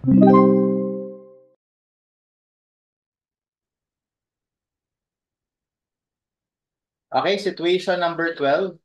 Okay, situation number 12.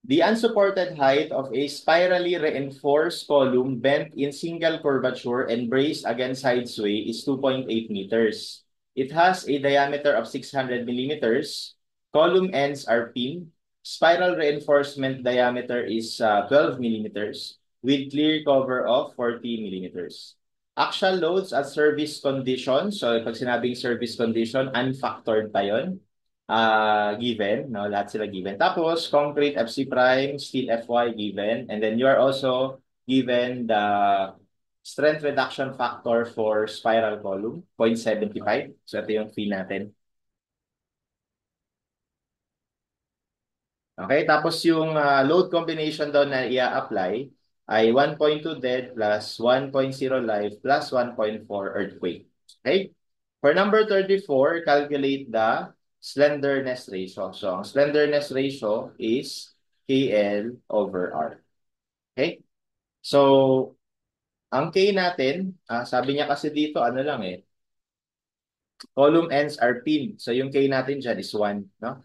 The unsupported height of a spirally reinforced column bent in single curvature and braced against side sway is 2.8 meters. It has a diameter of 600 millimeters. Column ends are pinned. Spiral reinforcement diameter is 12 millimeters with clear cover of 40 millimeters. Axial loads at service condition. So pag sinabing service condition, unfactored pa yun. Given, no? Lahat sila given. Tapos, concrete FC prime, steel FY given. And then you are also given the strength reduction factor for spiral column, 0.75. So, ito yung fee natin. Okay, tapos yung load combination daw na i-apply ay 1.2 dead plus 1.0 live plus 1.4 earthquake. Okay? For number 34, calculate the slenderness ratio. So, ang slenderness ratio is KL over R. Okay? So, ang K natin, sabi niya kasi dito, ano lang column ends are pinned. So, yung K natin dyan is 1, no?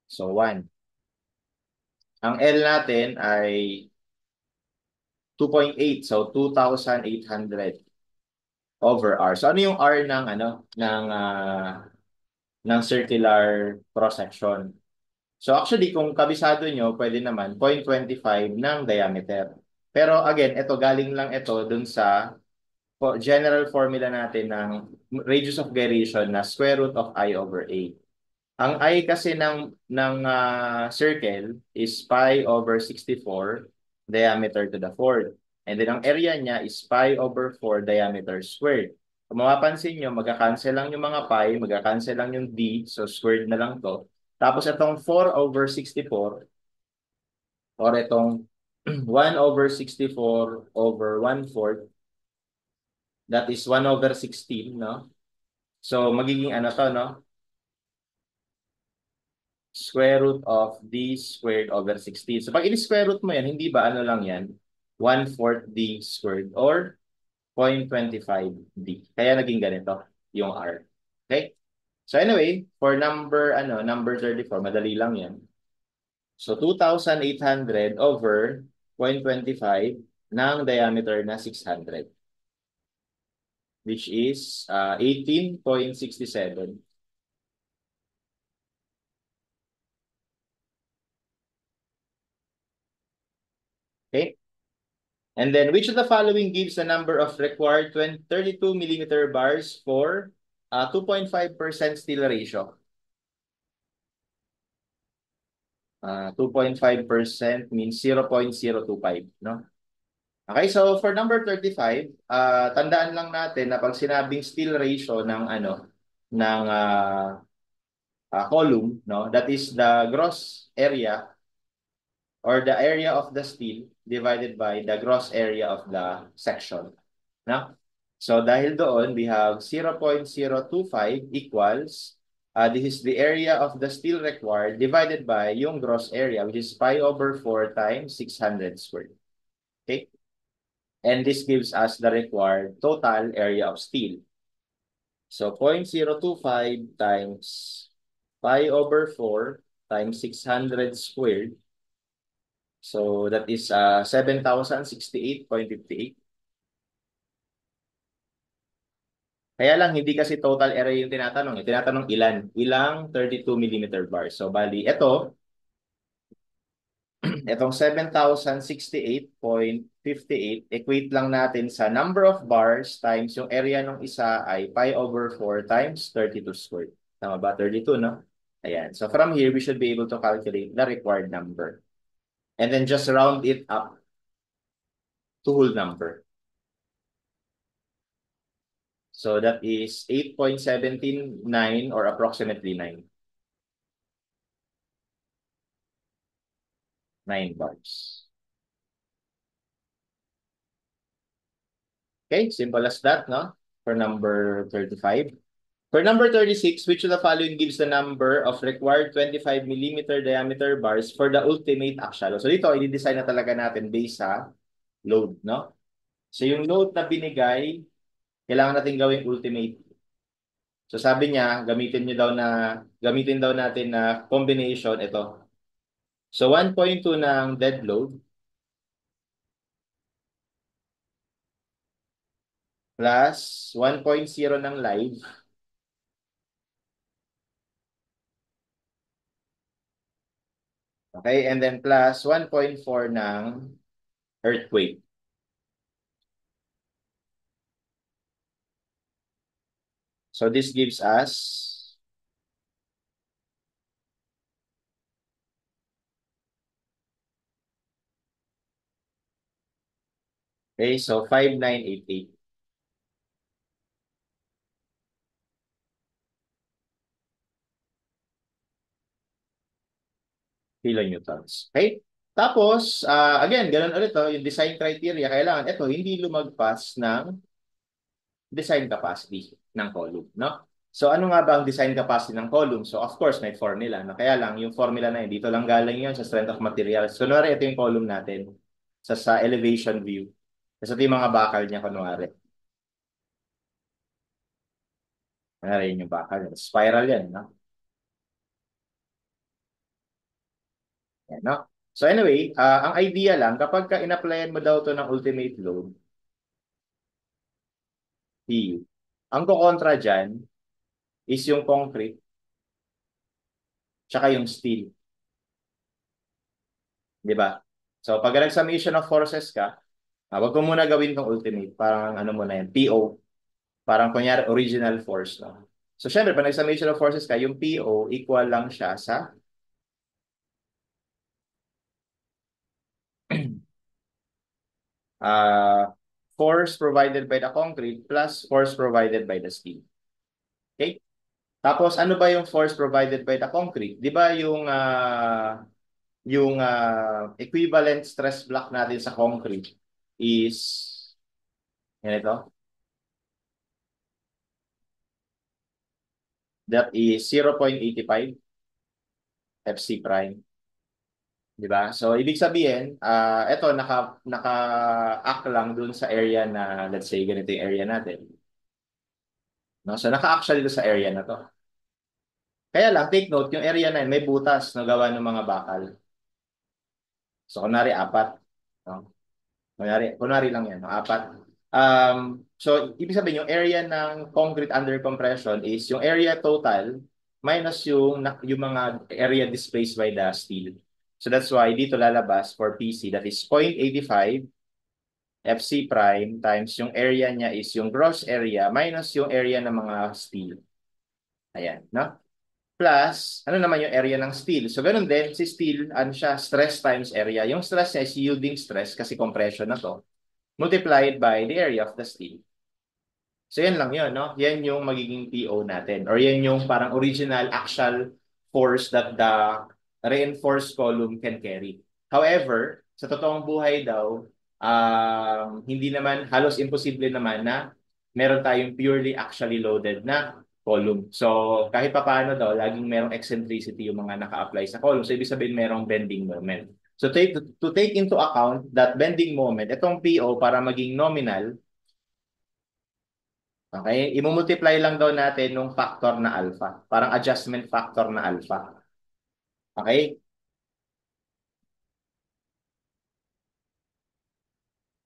So, 1. Ang L natin ay 2.8. So, 2,800 over R. So, ano yung R ng, ng circular cross-section? So actually, kung kabisado nyo, pwede naman 0.25 ng diameter. Pero again, ito galing lang ito dun sa general formula natin ng radius of gyration na square root of I over A. Ang I kasi ng circle is pi over 64 diameter to the fourth. And then ang area niya is pi over 4 diameter squared. Kung mapapansin nyo, magka-cancel lang yung mga pi, magka-cancel lang yung d, so squared na lang to. Tapos itong 4 over 64 or itong 1 over 64 over 1/4, that is 1 over 16, no? So magiging ano to, no? Square root of d squared over 16. So pag in-square root mo yan, hindi ba ano lang yan? 1/4 d squared or 0.25 d. Kaya naging ganito yung r. Okay? So anyway, for number 34, madali lang yan. So 2,800 over 0.25 ng diameter na 600, which is 18.67. Okay? And then, which of the following gives the number of required 32 millimeter bars for 2.5% steel ratio? 2.5% means 0.025, no? Okay, so for number 35, tandaan lang natin na pag sinabing steel ratio ng ng column, no, that is the gross area or the area of the steel divided by the gross area of the section. No? So dahil doon, we have 0.025 equals, this is the area of the steel required divided by yung gross area, which is pi over 4 times 600 squared. Okay? And this gives us the required total area of steel. So 0.025 times pi over 4 times 600 squared. So that is 7,068.58. Kaya lang, hindi kasi total area yung tinatanong. Tinatanong ilang 32 millimeter bars. So bali, itong 7,068.58, equate lang natin sa number of bars times yung area ng isa ay pi over 4 times 32 squared. Tama ba? 32, no? Ayan. So from here, we should be able to calculate the required number. And then just round it up to whole number. So that is 8.179 or approximately 9 bars. Okay, simple as that, no? For number 35. For number 36, which of the following gives the number of required 25 millimeter diameter bars for the ultimate axial? So dito, i-design na talaga natin based sa load, no? So yung load na binigay, kailangan natin gawing ultimate. So sabi niya, gamitin daw natin na combination ito. So 1.2 ng dead load plus 1.0 ng live. Okay, and then plus 1.4 ng earthquake. So this gives us, okay, so 5988 kilonewtons. Okay? Tapos, again, ganun ulit to, yung design criteria, kailangan ito hindi lumagpas ng design capacity ng column, no? So ano nga ba ang design capacity ng column? So of course, may formula, no? Kaya lang, yung formula na yun, dito lang galing yun sa strength of materials. So kunwari, ito yung column natin sa elevation view. Kasi ito yung mga bakal niya, kunwari. Kunwari, yun yung bakal. Spiral yan, no? Yan, no? So anyway, ang idea lang, kapag ka in-applyan mo daw to ng ultimate load, PU, ang kukontra dyan is yung concrete tsaka yung steel. Di ba? So pag nag-summation of forces ka, wag ko muna gawin tong ultimate. Parang ano muna yan, PO. Parang kunyari original force. No? So syempre, pag nag-summation of forces ka, yung PO equal lang siya sa uh, force provided by the concrete plus force provided by the steel. Okay? Tapos ano ba yung force provided by the concrete? 'Di ba yung equivalent stress block natin sa concrete is yan ito. That is 0.85 FC prime. 'Di ba? So ibig sabihin, ito naka-act lang dun sa area na let's say ganito yung area natin. No? So naka-act siya dito sa area na to. Kaya lang take note, yung area na yun, may butas na gawa ng mga bakal. So kunwari apat, no? Kunwari lang yan, no? Apat. So ibig sabihin yung area ng concrete under compression is yung area total minus yung mga area displaced by the steel. So that's why dito lalabas for PC that is 0.85 FC prime times yung area niya is yung gross area minus yung area ng mga steel. Ayan, no? Plus, ano naman yung area ng steel? So, ganun din, si steel, ano siya, stress times area. Yung stress niya is yielding stress kasi compression na to, multiplied by the area of the steel. So, yan lang yun, no? Yan yung magiging PO natin. Or yan yung parang original actual force that the reinforced column can carry. However, sa totoong buhay daw, hindi naman, halos imposible naman na meron tayong purely actually loaded na column. So, kahit pa paano daw, laging merong eccentricity yung mga naka-apply sa column. So, ibig sabihin merong bending moment. So, to take into account that bending moment, itong PO para maging nominal, okay? Imumultiply lang daw natin nung factor na alpha. Parang adjustment factor na alpha. Okay?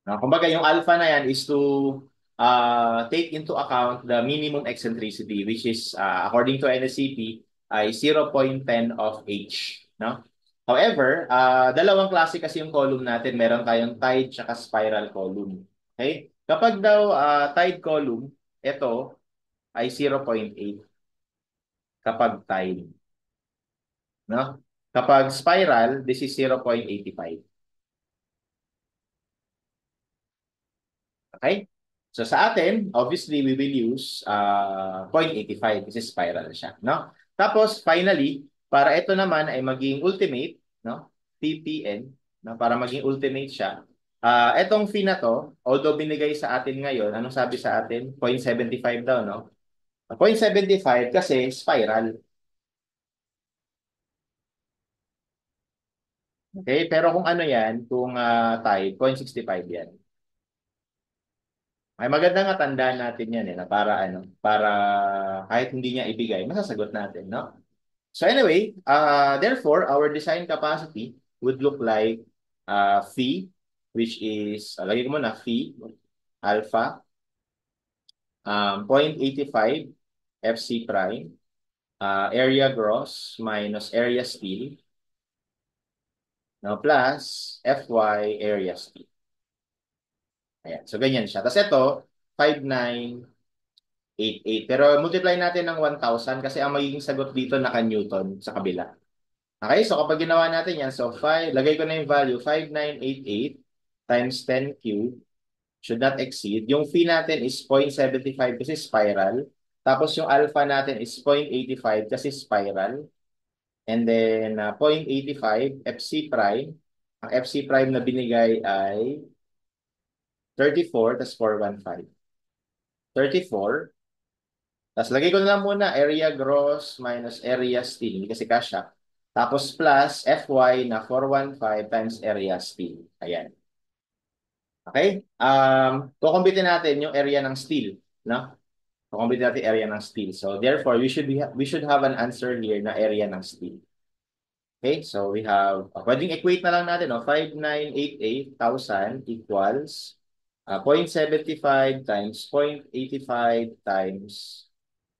No, kumbaga yung alpha na yan is to take into account the minimum eccentricity which is according to NSCP ay 0.10 of H. No? However, dalawang klase kasi yung column natin. Meron tayong tide at spiral column. Okay? Kapag daw tide column, ito ay 0.8 kapag tide. No? Kapag spiral, this is 0.85. Okay? So sa atin, obviously, we will use 0.85 kasi spiral siya. No? Tapos, finally, para ito naman ay maging ultimate, no? PPN, no? Para maging ultimate siya, etong fee na to, although binigay sa atin ngayon, anong sabi sa atin? 0.75 daw, no? 0.75 kasi spiral. Okay? Pero kung ano yan, kung tide, 0.65 yan. Ay maganda nga tandaan natin yan na para para kahit hindi niya ibigay, masasagot natin, no? So anyway, therefore, our design capacity would look like phi, which is, lagay ko muna, phi, alpha, 0.85 FC prime, area gross minus area steel, no, plus Fy area steel. Ayan, so ganyan siya. Tapos ito, 5988. Pero multiply natin ng 1,000 kasi ang magiging sagot dito naka-Newton sa kabila. Okay, so kapag ginawa natin yan, so 5, lagay ko na yung value, 5988 times 10 cube should not exceed. Yung phi natin is 0.75 kasi spiral. Tapos yung alpha natin is 0.85 kasi spiral. And then 0.85 FC prime. Ang FC prime na binigay ay 34, tas 415. 34. Tapos lagay ko na lang muna area gross minus area steel kasi kasya. Tapos plus Fy na 415 times area steel. Ayan. Okay? Kukumbitin natin yung area ng steel. No? Kukumbitin natin area ng steel. So therefore, we should have an answer here na area ng steel. Okay? So we have, pwedeng equate na lang natin. No? 5988,000 equals 0.75 times 0.85 times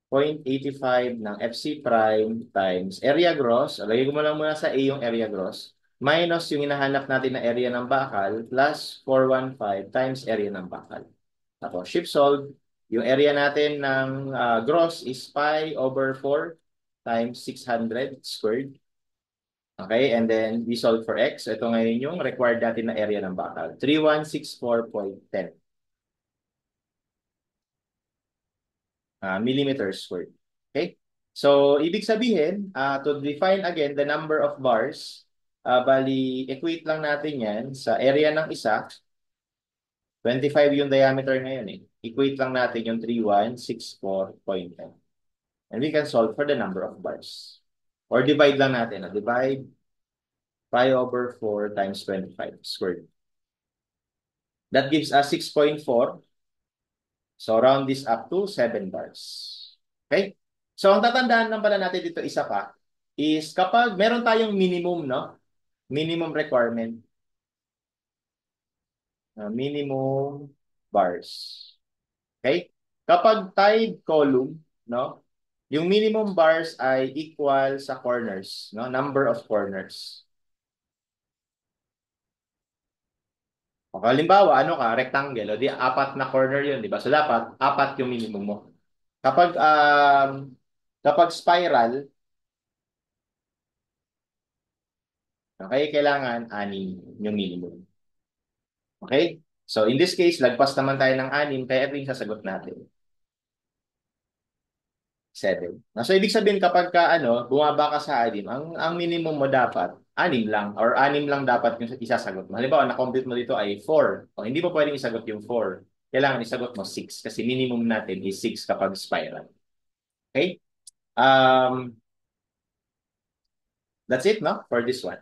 0.85 ng FC prime times area gross. Lagay ko mo lang muna sa A yung area gross. Minus yung hinahanap natin na area ng bakal plus 415 times area ng bakal. Tapos, shift solve. Yung area natin ng gross is pi over 4 times 600 squared. Okay, and then we solve for x. Ito ngayon yung required natin na area ng bakal. 3164.10 millimeters squared. Okay? So, ibig sabihin, to define again the number of bars, bali, equate lang natin yan sa area ng isa. 25 yung diameter ngayon eh. Equate lang natin yung 3164.10. And we can solve for the number of bars. Or divide lang natin. Divide pi over 4 times 25 squared. That gives us 6.4. So, round this up to 7 bars. Okay? So, ang tatandaan lang pala natin dito isa pa is kapag meron tayong minimum, no? Minimum requirement. Minimum bars. Okay? Kapag tied column, no? Yung minimum bars ay equal sa corners, no? Number of corners. O, halimbawa, ano ka, rectangle, o di apat na corner yun, di ba? So, dapat apat yung minimum mo. Kapag kapag spiral, okay, kailangan 6 yung minimum. Okay? So, in this case, lagpas naman tayo ng 6, kaya ito yung sasagot natin. 7. So, ibig sabihin kapag ka, bumaba ka sa 6, ang minimum mo dapat, 6 lang, or 6 lang dapat yung isasagot mo. Halimbawa, na-compute mo dito ay 4. O, hindi mo pwedeng isagot yung 4. Kailangan isagot mo 6 kasi minimum natin is 6 kapag spiral. Okay? That's it, no? For this one.